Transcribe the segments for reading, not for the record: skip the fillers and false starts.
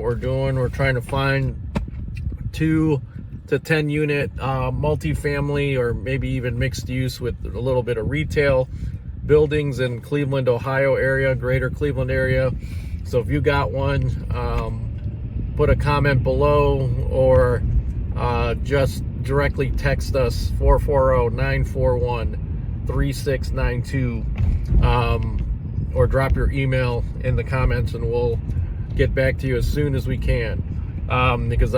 we're doing. We're trying to find 2 to 10 unit multifamily or maybe even mixed use with a little bit of retail buildings in Cleveland, Ohio area, greater Cleveland area. So if you got one, put a comment below or just directly text us 440-941-3692 or drop your email in the comments and we'll get back to you as soon as we can, because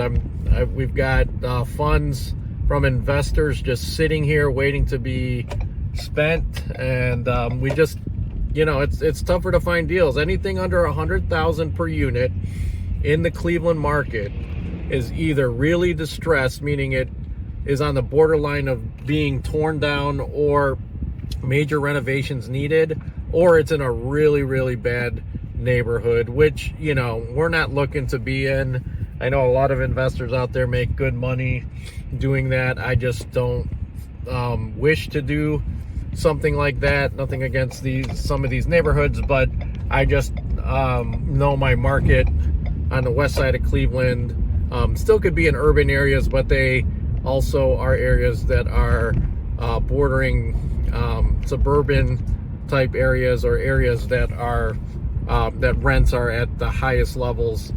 we've got funds from investors just sitting here waiting to be spent, and we just, it's tougher to find deals. Anything under 100,000 per unit in the Cleveland market is either really distressed, meaning it is on the borderline of being torn down or major renovations needed, or it's in a really, really bad neighborhood, which, we're not looking to be in. I know a lot of investors out there make good money doing that. I just don't wish to do something like that. Nothing against some of these neighborhoods, but I just know my market on the west side of Cleveland still could be in urban areas, but they also are areas that are bordering suburban type areas, or areas that are that rents are at the highest levels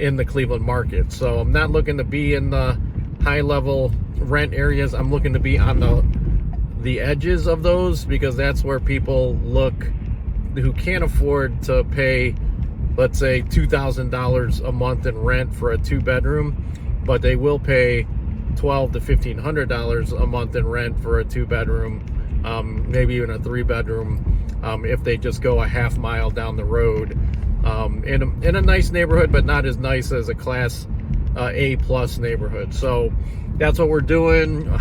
in the Cleveland market. So I'm not looking to be in the high level rent areas. I'm looking to be on the edges of those, because that's where people look who can't afford to pay, let's say, $2,000 a month in rent for a 2-bedroom, but they will pay $1,200 to $1,500 a month in rent for a 2-bedroom, maybe even a 3-bedroom, if they just go a half mile down the road, in a nice neighborhood, but not as nice as a class A plus neighborhood. So that's what we're doing. All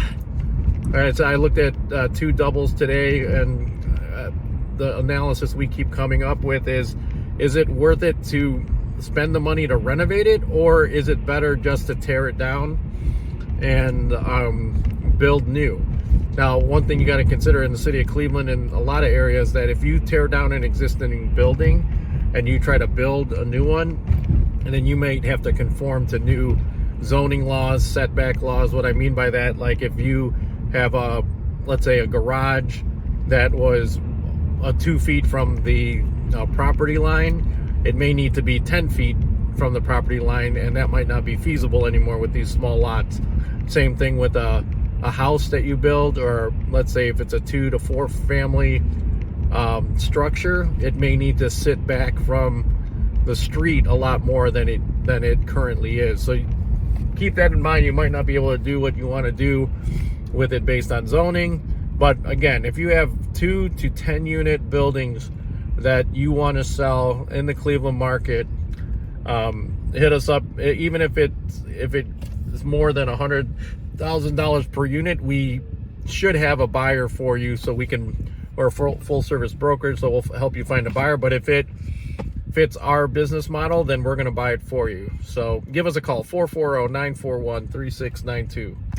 right, so I looked at 2 doubles today, and the analysis we keep coming up with is it worth it to spend the money to renovate it, or is it better just to tear it down and build new? Now, one thing you got to consider in the city of Cleveland and a lot of areas, that if you tear down an existing building and you try to build a new one, and then you may have to conform to new zoning laws, setback laws. What I mean by that, like if you have let's say a garage that was 2 feet from the property line, it may need to be 10 feet from the property line, and that might not be feasible anymore with these small lots. Same thing with a house that you build, or let's say if it's a 2 to 4 family structure, it may need to sit back from the street a lot more than it currently is. So keep that in mind. You might not be able to do what you want to do with it based on zoning, but again, if you have 2 to 10 unit buildings that you want to sell in the Cleveland market, hit us up. Even if it is more than $100,000 per unit, we should have a buyer for you, so we can, or a full service broker, so we'll help you find a buyer. But if it fits our business model, then we're going to buy it for you. So give us a call, 440-941-3692.